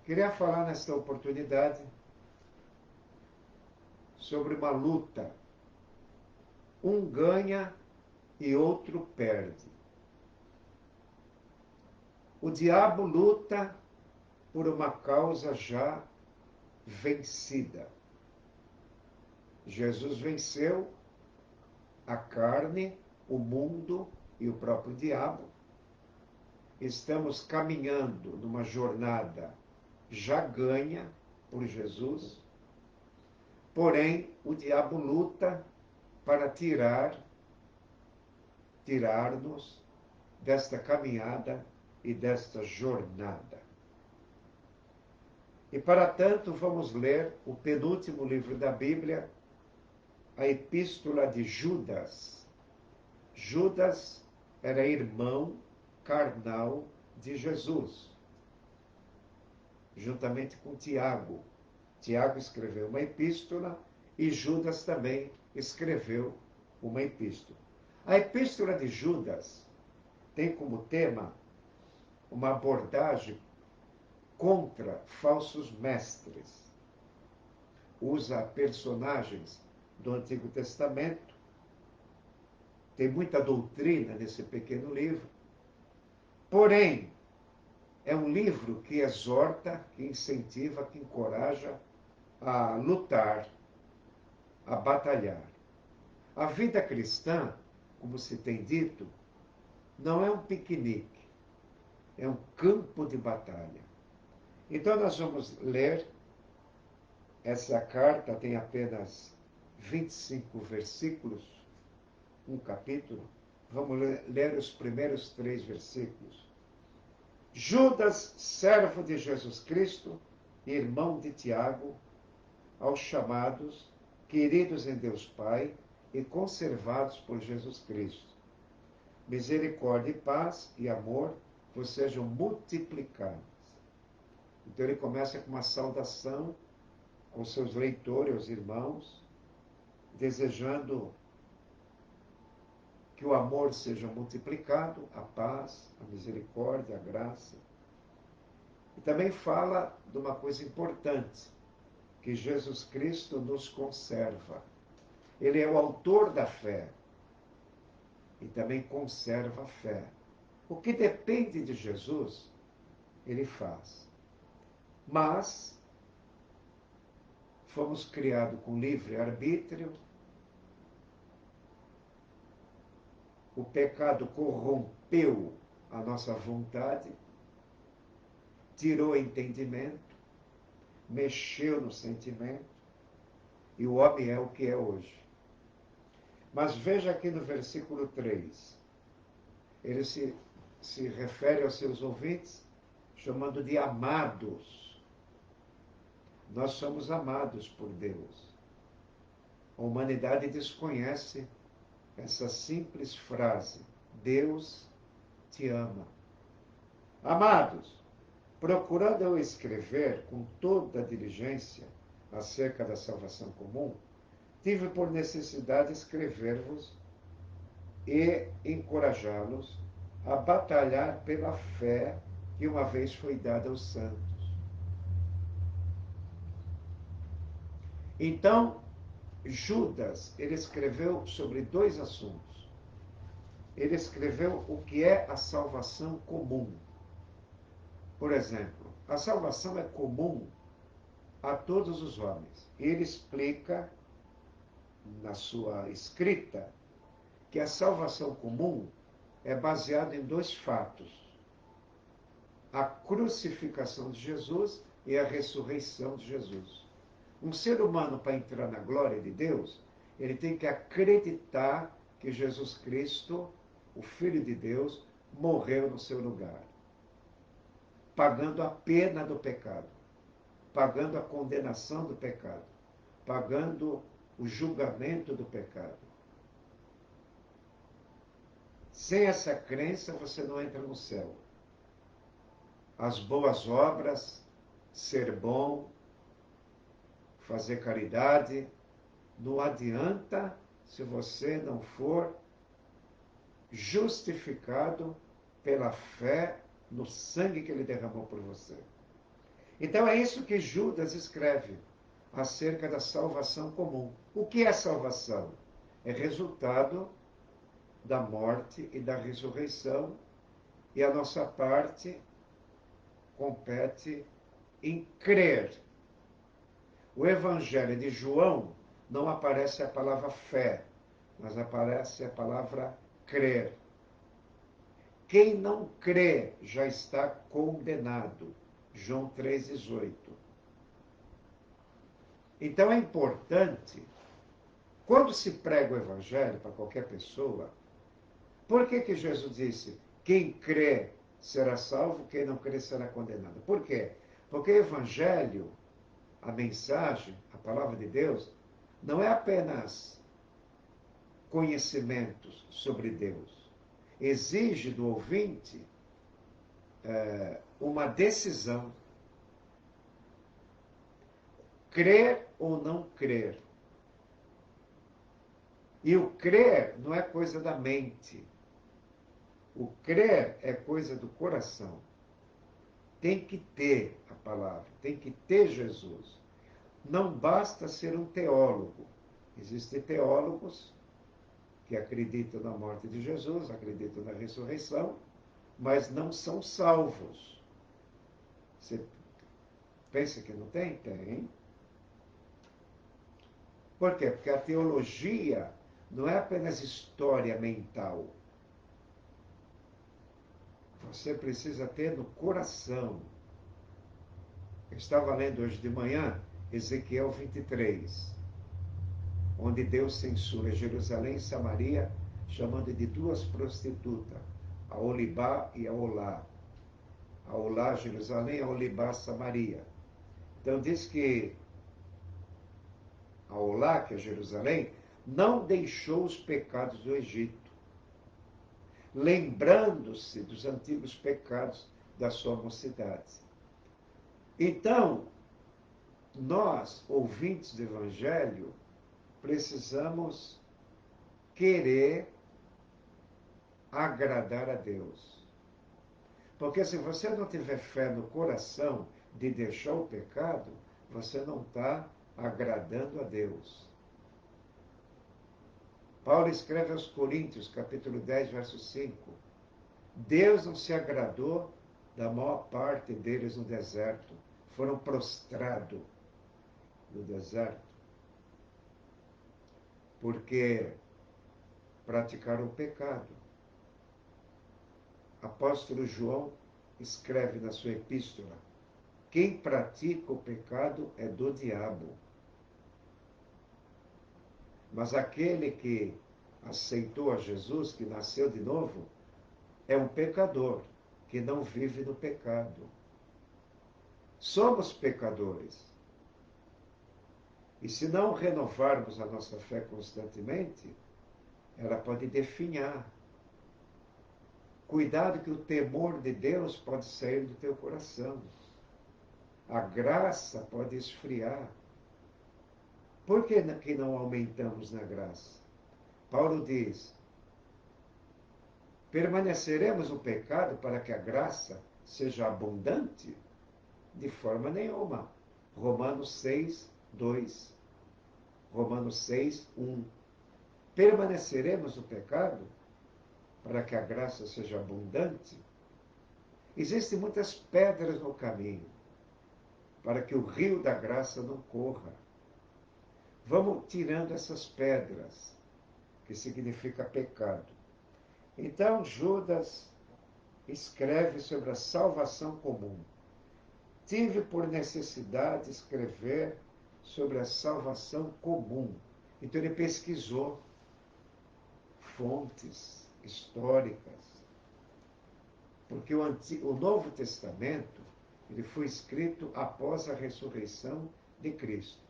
Queria falar nesta oportunidade sobre uma luta. Um ganha e outro perde. O diabo luta por uma causa já vencida. Jesus venceu a carne, o mundo e o próprio diabo. Estamos caminhando numa jornada já ganha por Jesus, porém o diabo luta para tirar-nos desta caminhada e desta jornada. E para tanto vamos ler o penúltimo livro da Bíblia, a Epístola de Judas. Judas era irmão carnal de Jesus, juntamente com Tiago. Tiago escreveu uma epístola e Judas também escreveu uma epístola. A Epístola de Judas tem como tema uma abordagem contra falsos mestres. Usa personagens do Antigo Testamento. Tem muita doutrina nesse pequeno livro. Porém, é um livro que exorta, que incentiva, que encoraja a lutar, a batalhar. A vida cristã, como se tem dito, não é um piquenique, é um campo de batalha. Então nós vamos ler essa carta, tem apenas 25 versículos, um capítulo. Vamos ler os primeiros 3 versículos. Judas, servo de Jesus Cristo, irmão de Tiago, aos chamados, queridos em Deus Pai e conservados por Jesus Cristo. Misericórdia e paz e amor vos sejam multiplicados. Então ele começa com uma saudação com seus leitores, os irmãos, desejando que o amor seja multiplicado, a paz, a misericórdia, a graça. E também fala de uma coisa importante, que Jesus Cristo nos conserva. Ele é o autor da fé e também conserva a fé. O que depende de Jesus, ele faz. Mas fomos criados com livre-arbítrio, o pecado corrompeu a nossa vontade, tirou o entendimento, mexeu no sentimento, e o homem é o que é hoje. Mas veja aqui no versículo 3, ele se refere aos seus ouvintes, chamando de amados. Nós somos amados por Deus. A humanidade desconhece essa simples frase: Deus te ama. Amados, procurando eu escrever com toda a diligência acerca da salvação comum, tive por necessidade escrever-vos e encorajá-los a batalhar pela fé que uma vez foi dada aos santos. Então, Judas, ele escreveu sobre 2 assuntos. Ele escreveu o que é a salvação comum. Por exemplo, a salvação é comum a todos os homens. Ele explica, na sua escrita, que a salvação comum é baseada em 2 fatos: a crucificação de Jesus e a ressurreição de Jesus. Um ser humano, para entrar na glória de Deus, ele tem que acreditar que Jesus Cristo, o Filho de Deus, morreu no seu lugar, pagando a pena do pecado, pagando a condenação do pecado, pagando o julgamento do pecado. Sem essa crença, você não entra no céu. As boas obras, ser bom, fazer caridade, não adianta se você não for justificado pela fé no sangue que ele derramou por você. Então é isso que Judas escreve acerca da salvação comum. O que é salvação? É resultado da morte e da ressurreição, e a nossa parte compete em crer. O Evangelho de João não aparece a palavra fé, mas aparece a palavra crer. Quem não crê já está condenado. João 3,18. Então é importante, quando se prega o Evangelho para qualquer pessoa, por que Jesus disse, quem crê será salvo, quem não crê será condenado? Por quê? Porque o Evangelho, a mensagem, a palavra de Deus, não é apenas conhecimentos sobre Deus. Exige do ouvinte uma decisão. Crer ou não crer. E o crer não é coisa da mente. O crer é coisa do coração. Tem que ter a palavra, tem que ter Jesus. Não basta ser um teólogo. Existem teólogos que acreditam na morte de Jesus, acreditam na ressurreição, mas não são salvos. Você pensa que não tem? Tem. Por quê? Porque a teologia não é apenas história mental. Você precisa ter no coração. Eu estava lendo hoje de manhã Ezequiel 23, onde Deus censura Jerusalém e Samaria, chamando de duas prostitutas, a Olibá e a Olá. A Olá, Jerusalém, a Olibá, Samaria. Então diz que a Olá, que é Jerusalém, não deixou os pecados do Egito, lembrando-se dos antigos pecados da sua mocidade. Então, nós, ouvintes do Evangelho, precisamos querer agradar a Deus. Porque se você não tiver fé no coração de deixar o pecado, você não está agradando a Deus. Paulo escreve aos Coríntios, capítulo 10, verso 5. Deus não se agradou da maior parte deles no deserto. Foram prostrados no deserto. Porque praticaram o pecado. Apóstolo João escreve na sua epístola: quem pratica o pecado é do diabo. Mas aquele que aceitou a Jesus, que nasceu de novo, é um pecador, que não vive no pecado. Somos pecadores. E se não renovarmos a nossa fé constantemente, ela pode definhar. Cuidado que o temor de Deus pode sair do teu coração. A graça pode esfriar. Por que não aumentamos na graça? Paulo diz, permaneceremos no pecado para que a graça seja abundante? De forma nenhuma. Romanos 6, 2. Romanos 6, 1. Permaneceremos no pecado para que a graça seja abundante? Existem muitas pedras no caminho para que o rio da graça não corra. Vamos tirando essas pedras, que significa pecado. Então Judas escreve sobre a salvação comum. Tive por necessidade escrever sobre a salvação comum. Então ele pesquisou fontes históricas, porque o Novo Testamento ele foi escrito após a ressurreição de Cristo.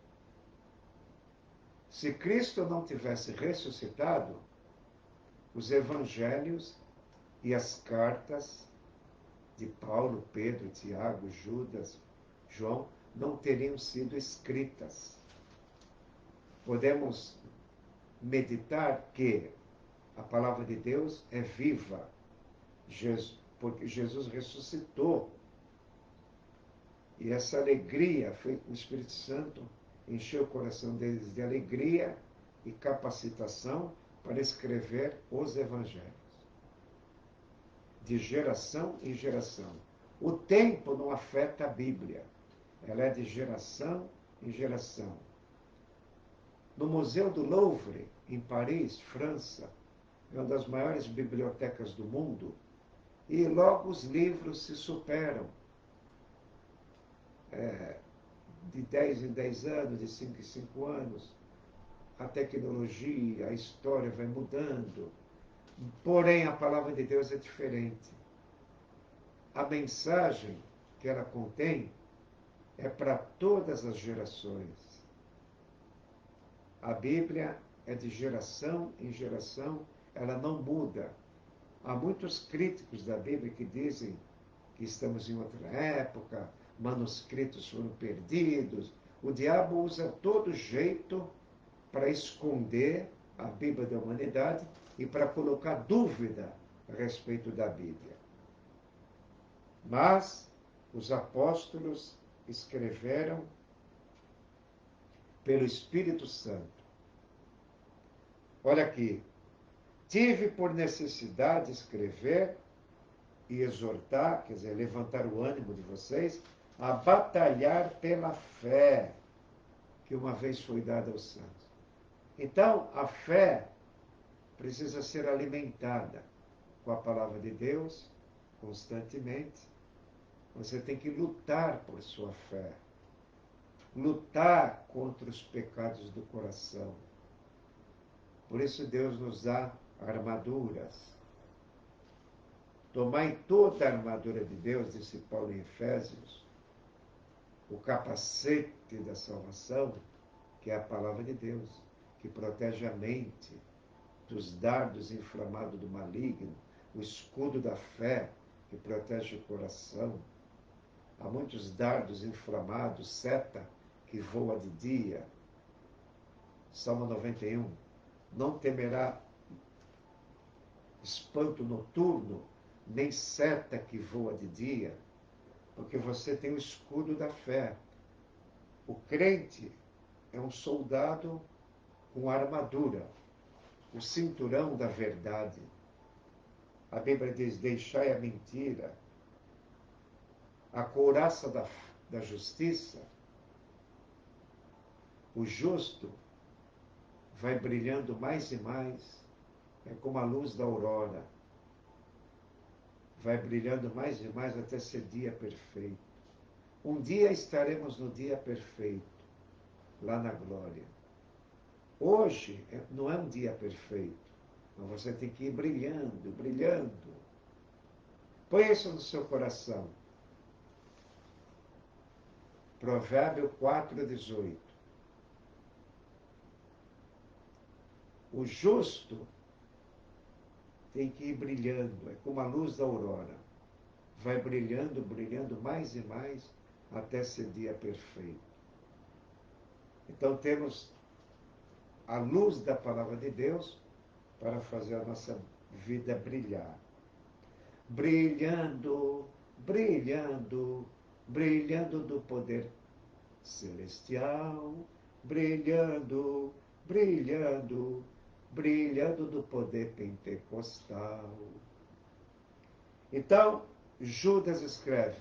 Se Cristo não tivesse ressuscitado, os evangelhos e as cartas de Paulo, Pedro, Tiago, Judas, João, não teriam sido escritas. Podemos meditar que a palavra de Deus é viva, porque Jesus ressuscitou. E E essa alegria, foi o Espírito Santo encheu o coração deles de alegria e capacitação para escrever os evangelhos. De geração em geração. O tempo não afeta a Bíblia. Ela é de geração em geração. No Museu do Louvre, em Paris, França, é uma das maiores bibliotecas do mundo, e logo os livros se superam. De 10 em 10 anos, de 5 em 5 anos, a tecnologia, a história vai mudando. Porém, a palavra de Deus é diferente. A mensagem que ela contém é para todas as gerações. A Bíblia é de geração em geração, ela não muda. Há muitos críticos da Bíblia que dizem que estamos em outra época, manuscritos foram perdidos. O diabo usa todo jeito para esconder a Bíblia da humanidade e para colocar dúvida a respeito da Bíblia. Mas os apóstolos escreveram pelo Espírito Santo. Olha aqui. Tive por necessidade escrever e exortar, quer dizer, levantar o ânimo de vocês, a batalhar pela fé que uma vez foi dada aos santos. Então, a fé precisa ser alimentada com a palavra de Deus constantemente. Você tem que lutar por sua fé. Lutar contra os pecados do coração. Por isso Deus nos dá armaduras. Tomai toda a armadura de Deus, disse Paulo em Efésios, o capacete da salvação, que é a palavra de Deus, que protege a mente dos dardos inflamados do maligno, o escudo da fé, que protege o coração. Há muitos dardos inflamados, seta que voa de dia. Salmo 91. Não temerá espanto noturno, nem seta que voa de dia, porque você tem o escudo da fé. O crente é um soldado com armadura, o cinturão da verdade. A Bíblia diz, deixai a mentira, a couraça da justiça. O justo vai brilhando mais e mais, é como a luz da aurora. Vai brilhando mais e mais até ser dia perfeito. Um dia estaremos no dia perfeito, lá na glória. Hoje não é um dia perfeito, mas você tem que ir brilhando, brilhando. Põe isso no seu coração. Provérbio 4:18. O justo tem que ir brilhando, é como a luz da aurora. Vai brilhando, brilhando mais e mais, até ser dia perfeito. Então temos a luz da palavra de Deus para fazer a nossa vida brilhar. Brilhando, brilhando, brilhando do poder celestial, brilhando, brilhando, brilhando do poder pentecostal. Então, Judas escreve,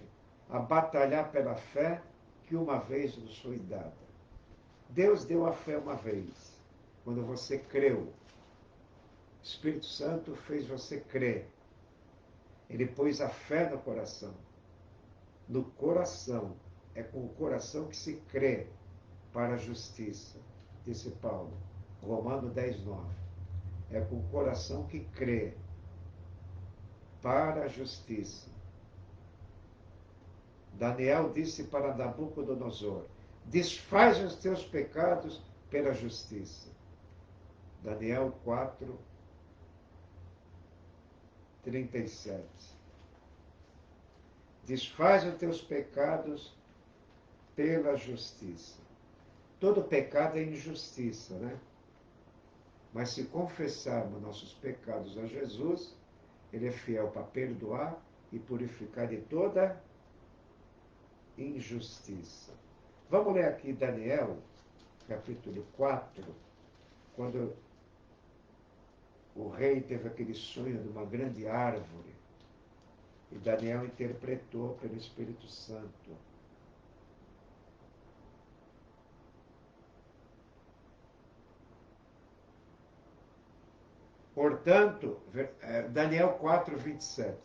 a batalhar pela fé que uma vez nos foi dada. Deus deu a fé uma vez, quando você creu. O Espírito Santo fez você crer. Ele pôs a fé no coração. No coração. É com o coração que se crê para a justiça, disse Paulo. Romanos 10:9. É com o coração que crê para a justiça. Daniel disse para Nabucodonosor, desfaz os teus pecados pela justiça. Daniel 4:37. Desfaz os teus pecados pela justiça. Todo pecado é injustiça, né? Mas se confessarmos nossos pecados a Jesus, Ele é fiel para perdoar e purificar de toda injustiça. Vamos ler aqui Daniel, capítulo 4, quando o rei teve aquele sonho de uma grande árvore, e Daniel interpretou pelo Espírito Santo. Portanto, Daniel 4, 27.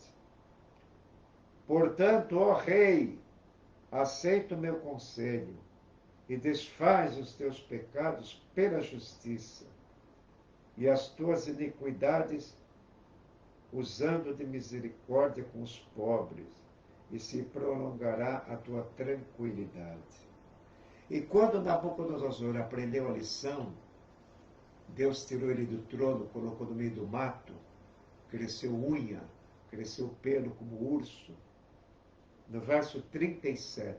Portanto, ó rei, aceita o meu conselho e desfaz os teus pecados pela justiça e as tuas iniquidades usando de misericórdia com os pobres, e se prolongará a tua tranquilidade. E quando Nabucodonosor aprendeu a lição, Deus tirou ele do trono, colocou no meio do mato, cresceu unha, cresceu pelo como urso. No verso 37,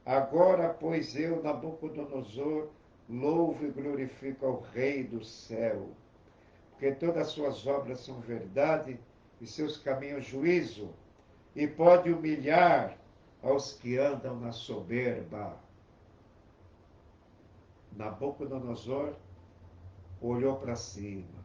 agora, pois eu, Nabucodonosor, louvo e glorifico ao Rei do céu, porque todas as suas obras são verdade e seus caminhos juízo, e pode humilhar aos que andam na soberba. Nabucodonosor olhou para cima.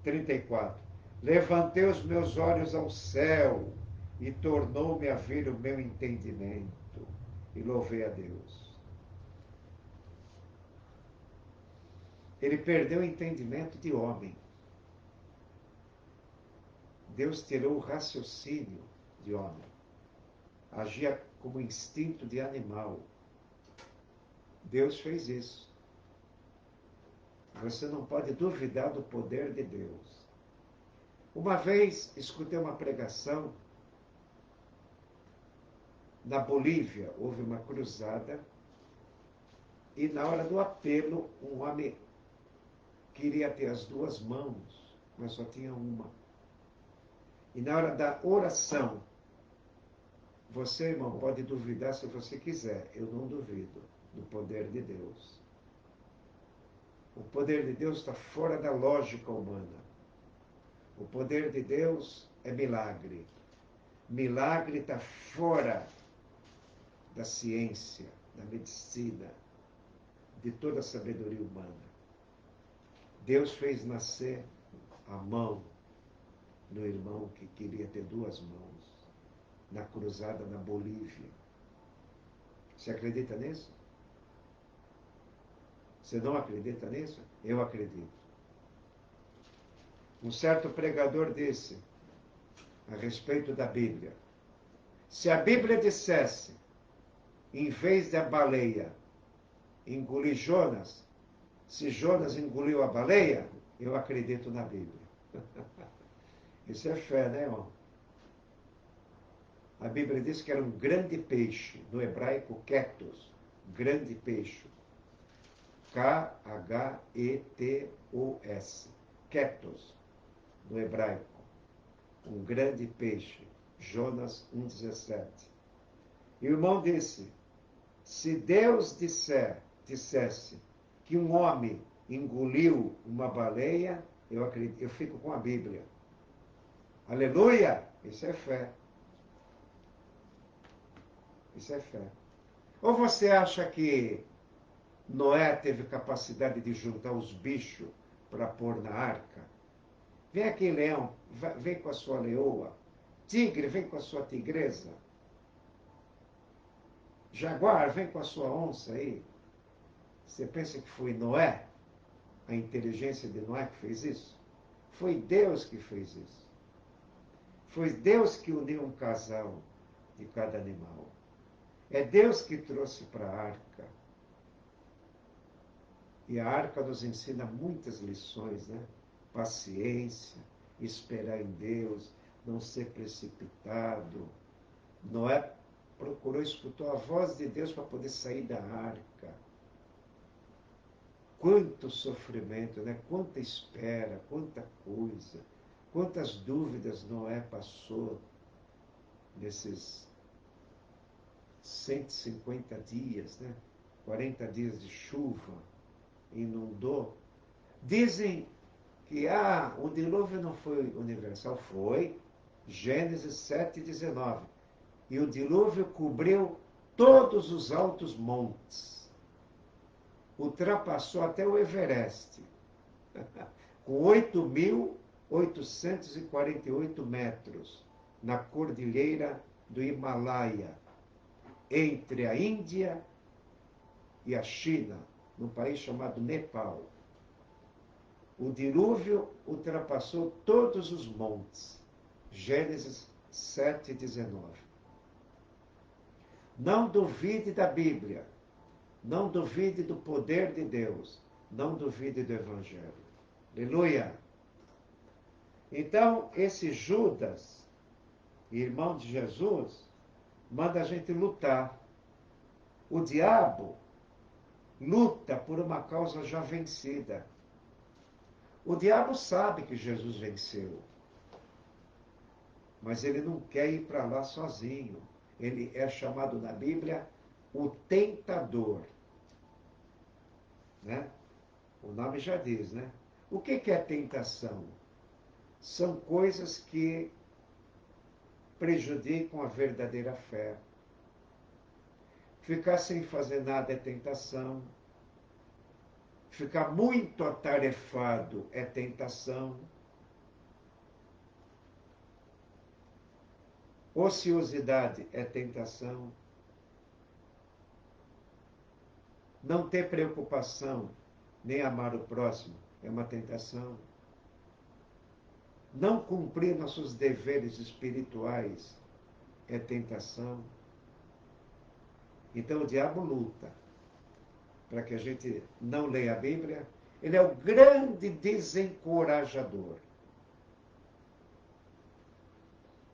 34. Levantei os meus olhos ao céu e tornou-me a ver o meu entendimento. E louvei a Deus. Ele perdeu o entendimento de homem. Deus tirou o raciocínio de homem. Agia como instinto de animal. Deus fez isso. Você não pode duvidar do poder de Deus. Uma vez escutei uma pregação na Bolívia, houve uma cruzada, e na hora do apelo, um homem queria ter as duas mãos, mas só tinha uma. E na hora da oração, você, irmão, pode duvidar se você quiser, eu não duvido do poder de Deus. O poder de Deus está fora da lógica humana. O poder de Deus é milagre. Milagre está fora da ciência, da medicina, de toda a sabedoria humana. Deus fez nascer a mão no irmão que queria ter duas mãos, na cruzada na Bolívia. Você acredita nisso? Você não acredita nisso? Eu acredito. Um certo pregador disse, a respeito da Bíblia, se a Bíblia dissesse, em vez da baleia engolir Jonas, se Jonas engoliu a baleia, eu acredito na Bíblia. Isso é fé, né, irmão? A Bíblia diz que era um grande peixe, no hebraico ketos, grande peixe. K-H-E-T-O-S, ketos, no hebraico. Um grande peixe, Jonas 1,17. E o irmão disse, se Deus dissesse que um homem engoliu uma baleia, eu acredito, eu fico com a Bíblia. Aleluia! Isso é fé. Isso é fé. Ou você acha que Noé teve capacidade de juntar os bichos para pôr na arca? Vem aqui, leão, vem com a sua leoa. Tigre, vem com a sua tigresa. Jaguar, vem com a sua onça aí. Você pensa que foi Noé? A inteligência de Noé que fez isso? Foi Deus que fez isso. Foi Deus que uniu um casal de cada animal. É Deus que trouxe para a arca. E a arca nos ensina muitas lições, né? Paciência, esperar em Deus, não ser precipitado. Noé procurou, escutou a voz de Deus para poder sair da arca. Quanto sofrimento, né? Quanta espera, quanta coisa, quantas dúvidas Noé passou nesses 150 dias, né? 40 dias de chuva, inundou. Dizem que o dilúvio não foi universal, foi. Gênesis 7:19. E o dilúvio cobriu todos os altos montes. Ultrapassou até o Everest, com 8.848 metros, na cordilheira do Himalaia, entre a Índia e a China, num país chamado Nepal. O dilúvio ultrapassou todos os montes. Gênesis 7:19. Não duvide da Bíblia. Não duvide do poder de Deus. Não duvide do Evangelho. Aleluia! Então, esse Judas, irmão de Jesus, manda a gente lutar. O diabo luta por uma causa já vencida. O diabo sabe que Jesus venceu, mas ele não quer ir para lá sozinho. Ele é chamado na Bíblia o tentador. Né? O nome já diz, né? O que é tentação? São coisas que prejudicam a verdadeira fé. Ficar sem fazer nada é tentação. Ficar muito atarefado é tentação. Ociosidade é tentação. Não ter preocupação, nem amar o próximo, é uma tentação. Não cumprir nossos deveres espirituais é tentação. Então o diabo luta para que a gente não leia a Bíblia. Ele é o grande desencorajador.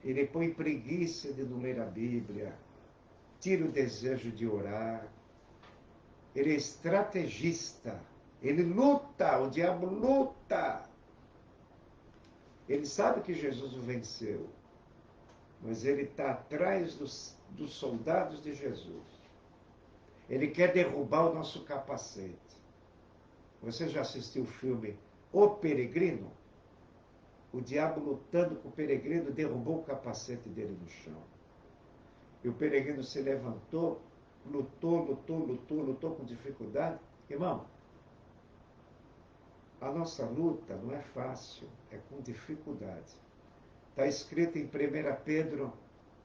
Ele põe preguiça de não ler a Bíblia, tira o desejo de orar. Ele é estrategista. Ele luta, o diabo luta. Ele sabe que Jesus o venceu, mas ele está atrás dos soldados de Jesus. Ele quer derrubar o nosso capacete. Você já assistiu o filme O Peregrino? O diabo lutando com o peregrino derrubou o capacete dele no chão. E o peregrino se levantou, lutou com dificuldade. Irmão, a nossa luta não é fácil, é com dificuldade. Está escrito em 1 Pedro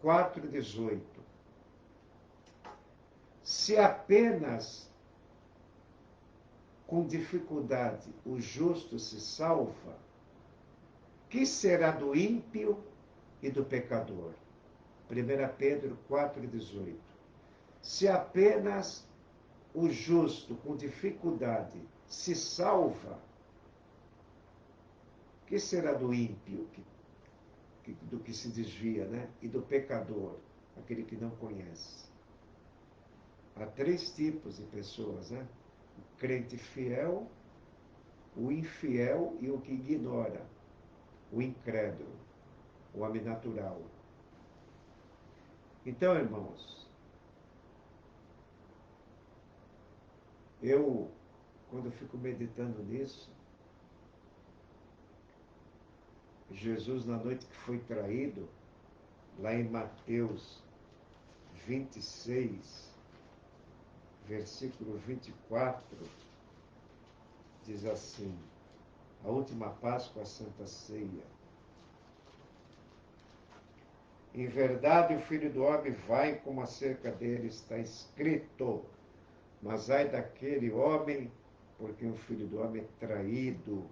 4,18. Se apenas com dificuldade o justo se salva, que será do ímpio e do pecador? 1 Pedro 4,18. Se apenas o justo com dificuldade se salva, que será do ímpio, do que se desvia, né? E do pecador, aquele que não conhece? Há 3 tipos de pessoas, né? O crente fiel, o infiel e o que ignora, o incrédulo, o homem natural. Então, irmãos, quando eu fico meditando nisso, Jesus, na noite que foi traído, lá em Mateus 26, versículo 24, diz assim: a última Páscoa, a Santa Ceia. Em verdade, o Filho do Homem vai como acerca dele está escrito, mas ai daquele homem, porque o Filho do Homem é traído.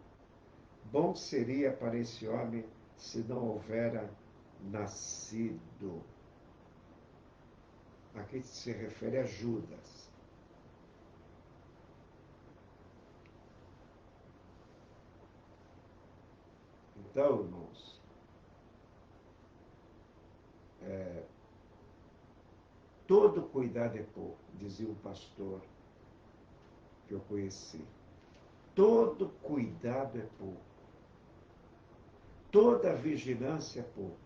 Bom seria para esse homem se não houvera nascido. Aqui se refere a Judas. Então, irmãos, todo cuidado é pouco, dizia um pastor que eu conheci. Todo cuidado é pouco. Toda vigilância é pouco.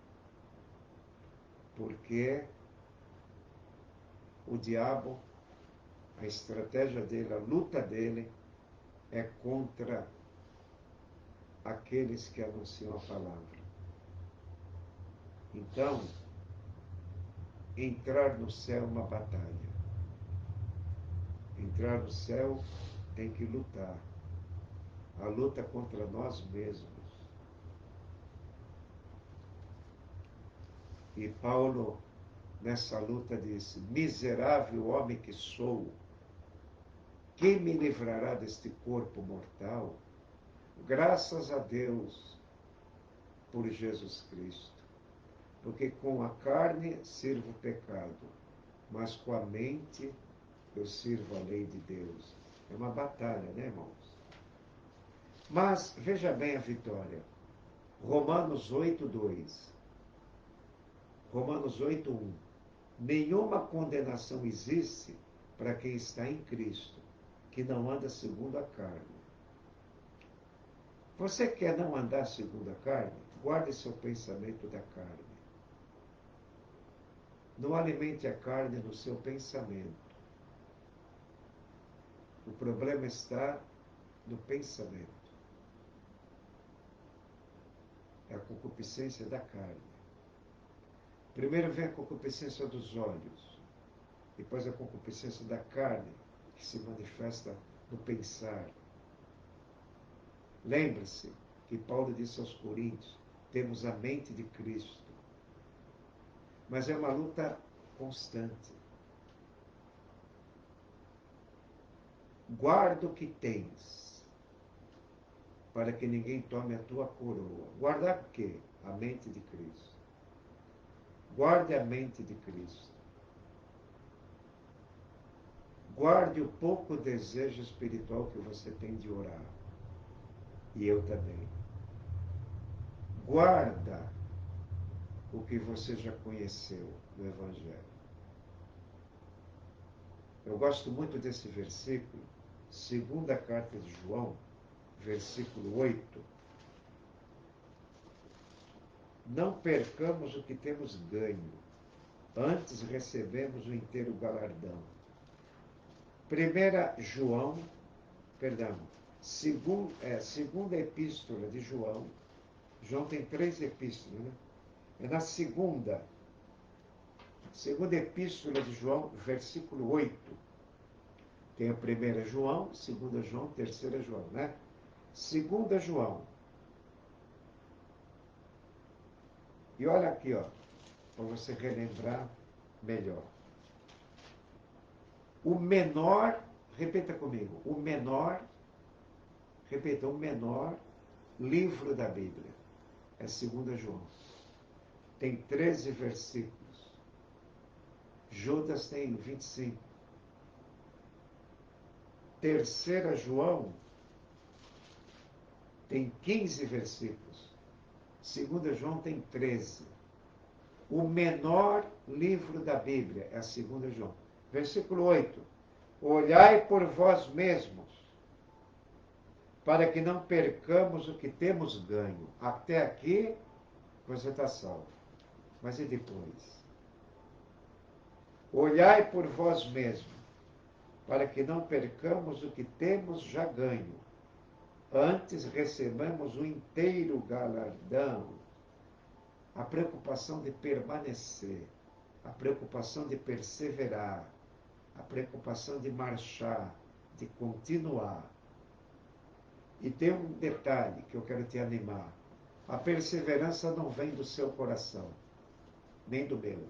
Porque o diabo, a estratégia dele, a luta dele é contra aqueles que anunciam a palavra. Então, entrar no céu é uma batalha. Entrar no céu tem que lutar. A luta contra nós mesmos. E Paulo, nessa luta, disse: miserável homem que sou, quem me livrará deste corpo mortal? Graças a Deus por Jesus Cristo. Porque com a carne sirvo o pecado, mas com a mente eu sirvo a lei de Deus. É uma batalha, né, irmãos? Mas veja bem a vitória. Romanos 8:2. Romanos 8:1. Nenhuma condenação existe para quem está em Cristo, que não anda segundo a carne. Você quer não andar segundo a carne? Guarde seu pensamento da carne. Não alimente a carne no seu pensamento. O problema está no pensamento. É a concupiscência da carne. Primeiro vem a concupiscência dos olhos, depois a concupiscência da carne, que se manifesta no pensar. Lembre-se que Paulo disse aos Coríntios: temos a mente de Cristo. Mas é uma luta constante. Guarda o que tens, para que ninguém tome a tua coroa. Guardar o quê? A mente de Cristo. Guarde a mente de Cristo. Guarde o pouco desejo espiritual que você tem de orar. E eu também. Guarda o que você já conheceu do Evangelho. Eu gosto muito desse versículo, segunda carta de João, versículo 8. Não percamos o que temos ganho, antes recebemos o inteiro galardão. Segunda epístola de João. João tem 3 epístolas, né? É na segunda epístola de João, versículo 8. Tem a primeira João, segunda João, terceira João, né? Segunda João. E olha aqui, ó, para você relembrar melhor. O menor, repita comigo, o menor livro da Bíblia é 2 João. Tem 13 versículos. Judas tem 25. Terceira João tem 15 versículos. 2 João tem 13. O menor livro da Bíblia é a 2 João. Versículo 8. Olhai por vós mesmos, para que não percamos o que temos ganho. Até aqui, você está salvo. Mas e depois? Olhai por vós mesmos, para que não percamos o que temos já ganho. Antes recebamos o inteiro galardão. A preocupação de permanecer, a preocupação de perseverar, a preocupação de marchar, de continuar. E tem um detalhe que eu quero te animar. A perseverança não vem do seu coração, nem do meu.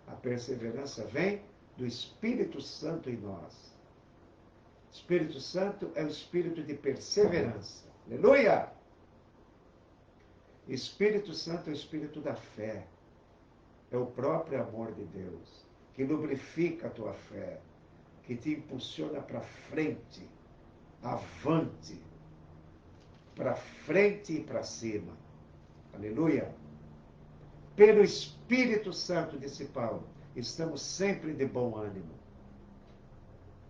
A perseverança vem do Espírito Santo em nós. Espírito Santo é o espírito de perseverança. Aleluia! Espírito Santo é o espírito da fé. É o próprio amor de Deus, que lubrifica a tua fé, que te impulsiona para frente, avante, para frente e para cima. Aleluia! Pelo Espírito Santo, disse Paulo, estamos sempre de bom ânimo.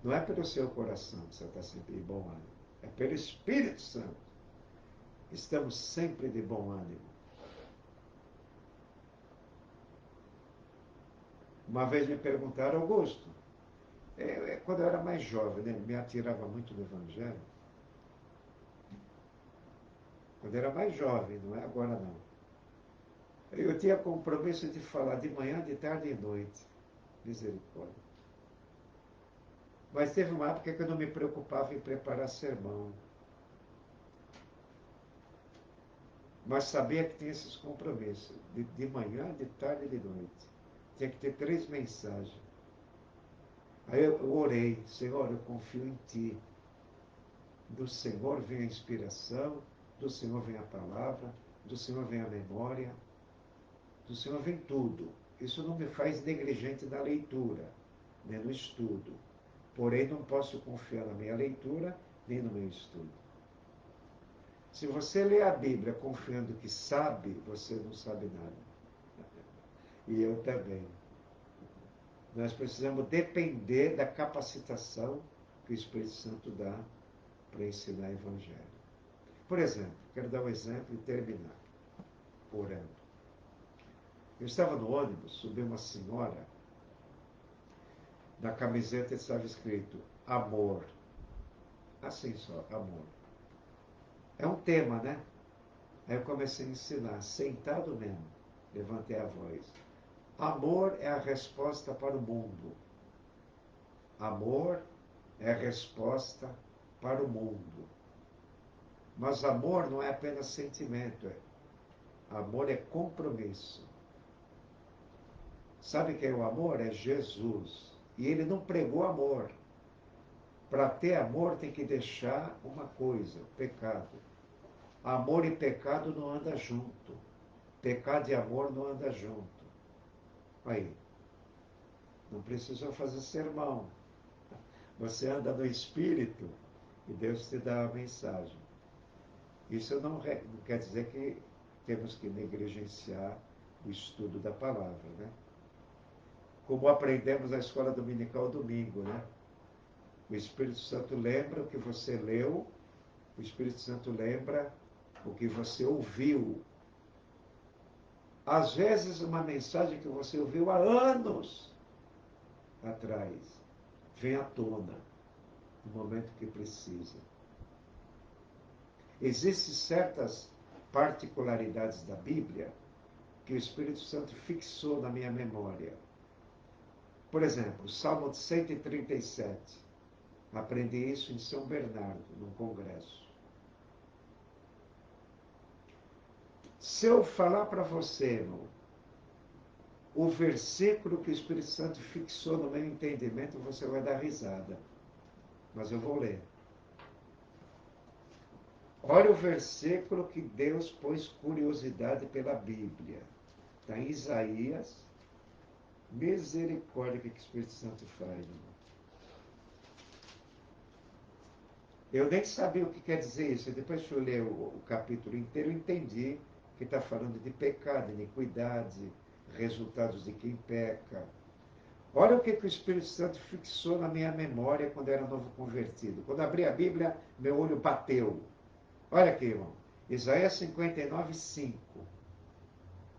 Não é pelo seu coração que você está sempre de bom ânimo. É pelo Espírito Santo. Estamos sempre de bom ânimo. Uma vez me perguntaram, Augusto, quando eu era mais jovem, né, me atirava muito no Evangelho. Quando eu era mais jovem, não é agora não. Eu tinha compromisso de falar de manhã, de tarde e de noite. Misericórdia. Mas teve uma época que eu não me preocupava em preparar sermão. Mas sabia que tinha esses compromissos. De manhã, de tarde e de noite. Tinha que ter 3 mensagens. Aí eu orei, Senhor, eu confio em Ti. Do Senhor vem a inspiração, do Senhor vem a palavra, do Senhor vem a memória, do Senhor vem tudo. Isso não me faz negligente na leitura, nem no estudo. Porém, não posso confiar na minha leitura, nem no meu estudo. Se você lê a Bíblia confiando que sabe, você não sabe nada. E eu também. Nós precisamos depender da capacitação que o Espírito Santo dá para ensinar o Evangelho. Por exemplo, quero dar um exemplo e terminar, orando. Eu estava no ônibus, subiu uma senhora, na camiseta estava escrito amor. Assim só, amor. É um tema, né? Aí eu comecei a ensinar, sentado mesmo, levantei a voz. Amor é a resposta para o mundo. Amor é a resposta para o mundo. Mas amor não é apenas sentimento, amor é compromisso. Sabe quem é o amor? É Jesus. E ele não pregou amor. Para ter amor tem que deixar uma coisa, pecado. Amor e pecado não andam junto. Pecado e amor não andam junto. Aí, não precisa fazer sermão. Você anda no Espírito e Deus te dá a mensagem. Isso não quer dizer que temos que negligenciar o estudo da palavra, né? Como aprendemos na escola dominical domingo, né? O Espírito Santo lembra o que você leu, o Espírito Santo lembra o que você ouviu. Às vezes, uma mensagem que você ouviu há anos atrás vem à tona no momento que precisa. Existem certas particularidades da Bíblia que o Espírito Santo fixou na minha memória. Por exemplo, o Salmo 137. Aprendi isso em São Bernardo, num congresso. Se eu falar para você, irmão, o versículo que o Espírito Santo fixou no meu entendimento, você vai dar risada. Mas eu vou ler. Olha o versículo que Deus pôs curiosidade pela Bíblia. Está em Isaías. Misericórdia, o que o Espírito Santo faz, irmão. Eu nem sabia o que quer dizer isso. Depois que eu ler o capítulo inteiro, eu entendi que está falando de pecado, iniquidade, resultados de quem peca. Olha o que o Espírito Santo fixou na minha memória quando eu era novo convertido. Quando abri a Bíblia, meu olho bateu. Olha aqui, irmão. Isaías 59, 5.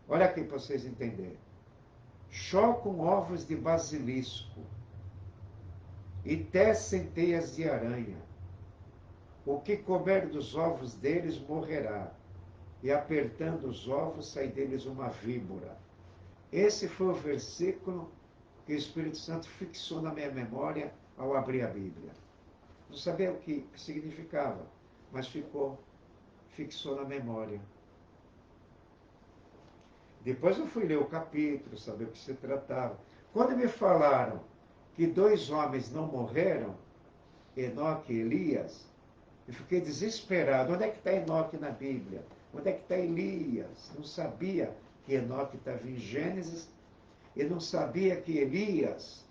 Olha aqui para vocês entenderem. Chocam ovos de basilisco e tecem teias de aranha. O que comer dos ovos deles morrerá, e apertando os ovos sai deles uma víbora. Esse foi o versículo que o Espírito Santo fixou na minha memória ao abrir a Bíblia. Não sabia o que significava, mas fixou na memória. Depois eu fui ler o capítulo, saber o que se tratava. Quando me falaram que 2 homens não morreram, Enoque e Elias, eu fiquei desesperado. Onde é que está Enoque na Bíblia? Onde é que está Elias? Não sabia que Enoque estava em Gênesis e não sabia que Elias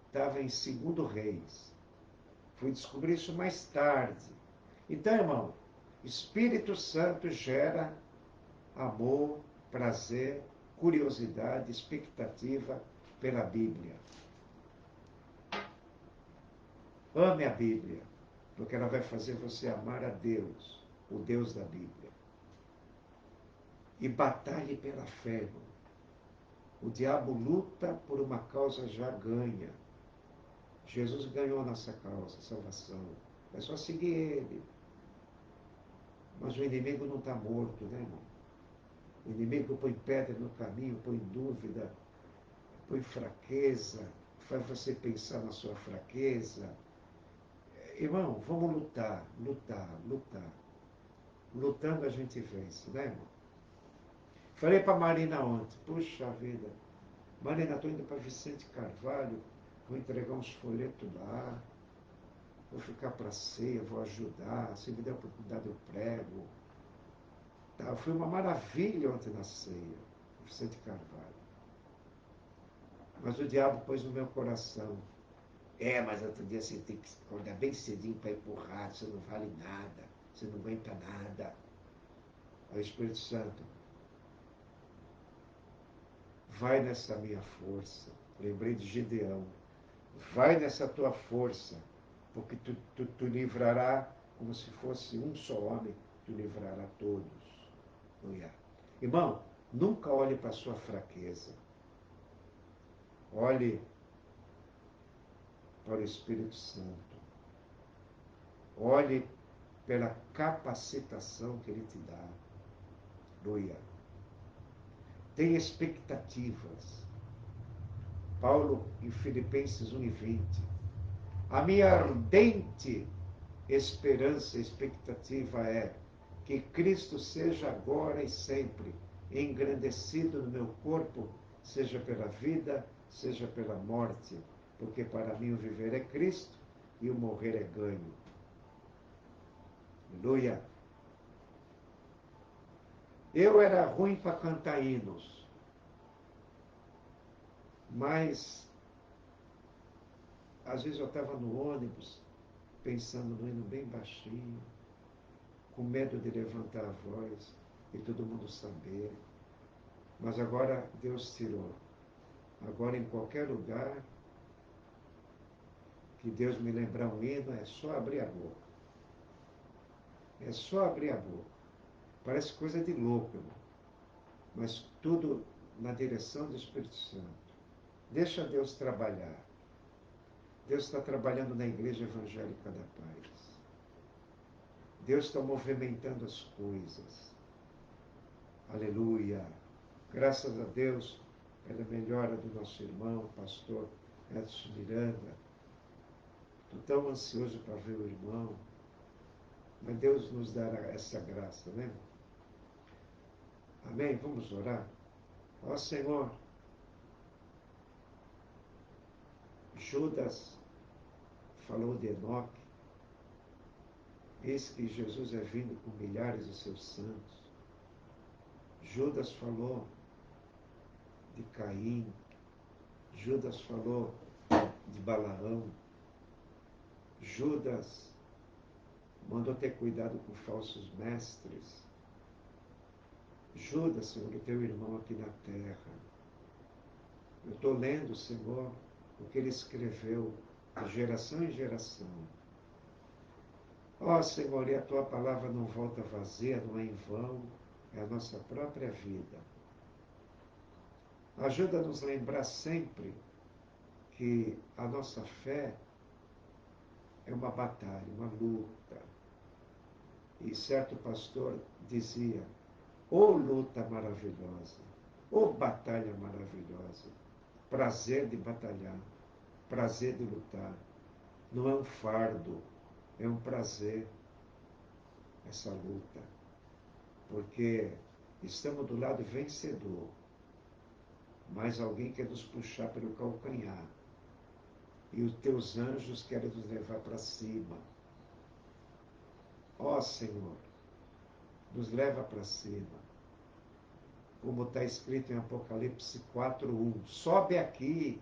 estava em 2 Reis. Fui descobrir isso mais tarde. Então, irmão, Espírito Santo gera amor, prazer, curiosidade, expectativa pela Bíblia. Ame a Bíblia, porque ela vai fazer você amar a Deus, o Deus da Bíblia. E batalhe pela fé, irmão. O diabo luta por uma causa já ganha. Jesus ganhou a nossa causa, a salvação. É só seguir ele. Mas o inimigo não está morto, né, irmão? O inimigo põe pedra no caminho, põe dúvida, põe fraqueza, faz você pensar na sua fraqueza. Irmão, vamos lutar, lutar, lutar. Lutando a gente vence, né, irmão? Falei para Marina ontem, puxa vida, Marina, estou indo para Vicente Carvalho, vou entregar uns folhetos lá, vou ficar para ceia, vou ajudar, se me der a oportunidade eu prego. Tá, foi uma maravilha ontem na ceia, Vicente Carvalho. Mas o diabo pôs no meu coração, mas outro dia você tem que acordar bem cedinho para ir por rádio, você não vale nada, você não aguenta nada. Aí o Espírito Santo, vai nessa minha força. Lembrei de Gideão. Vai nessa tua força, porque tu livrará, como se fosse um só homem, tu livrará todos. Irmão, nunca olhe para a sua fraqueza. Olhe para o Espírito Santo. Olhe pela capacitação que Ele te dá. Aleluia. Tenha expectativas. Paulo, em Filipenses 1:20. A minha ardente esperança e expectativa é que Cristo seja agora e sempre engrandecido no meu corpo, seja pela vida, seja pela morte, porque para mim o viver é Cristo e o morrer é ganho. Aleluia. Eu era ruim para cantar hinos, mas às vezes eu estava no ônibus, pensando no hino bem baixinho, com medo de levantar a voz e todo mundo saber. Mas agora Deus tirou. Agora em qualquer lugar que Deus me lembrar um hino, é só abrir a boca. É só abrir a boca. Parece coisa de louco, irmão. Mas tudo na direção do Espírito Santo. Deixa Deus trabalhar. Deus está trabalhando na Igreja Evangélica da Paz. Deus está movimentando as coisas. Aleluia. Graças a Deus pela melhora do nosso irmão, pastor Edson Miranda. Estou tão ansioso para ver o irmão. Mas Deus nos dará essa graça, né? Amém? Vamos orar? Ó Senhor, Judas falou de Enoque. Eis que Jesus é vindo com milhares de seus santos. Judas falou de Caim. Judas falou de Balaão. Judas mandou ter cuidado com falsos mestres. Judas, Senhor, o teu irmão aqui na terra. Eu estou lendo, Senhor, o que ele escreveu de geração em geração. Ó Senhor, e a tua palavra não volta vazia, não é em vão, é a nossa própria vida. Ajuda-nos a lembrar sempre que a nossa fé é uma batalha, uma luta. E certo pastor dizia, ô luta maravilhosa, ô batalha maravilhosa, prazer de batalhar, prazer de lutar. Não é um fardo, é um prazer essa luta. Porque estamos do lado vencedor, mas alguém quer nos puxar pelo calcanhar. E os teus anjos querem nos levar para cima. Ó Senhor, nos leva para cima. Como está escrito em Apocalipse 4:1. Sobe aqui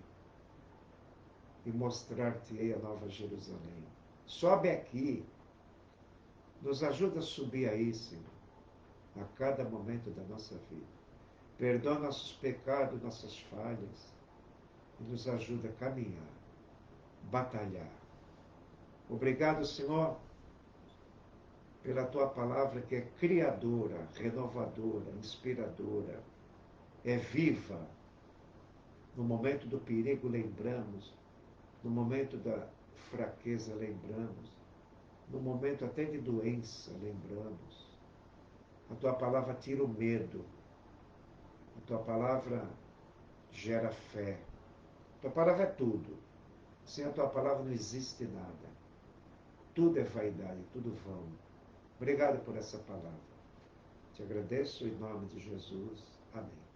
e mostrar-te-ei a Nova Jerusalém. Sobe aqui. Nos ajuda a subir aí, Senhor, a cada momento da nossa vida. Perdoa nossos pecados, nossas falhas, e nos ajuda a caminhar, batalhar. Obrigado, Senhor, pela tua palavra que é criadora, renovadora, inspiradora, é viva. No momento do perigo lembramos, no momento da fraqueza lembramos, no momento até de doença lembramos. A tua palavra tira o medo, tua palavra gera fé. Tua palavra é tudo. Sem a tua palavra não existe nada. Tudo é vaidade, tudo vão. Obrigado por essa palavra. Te agradeço em nome de Jesus. Amém.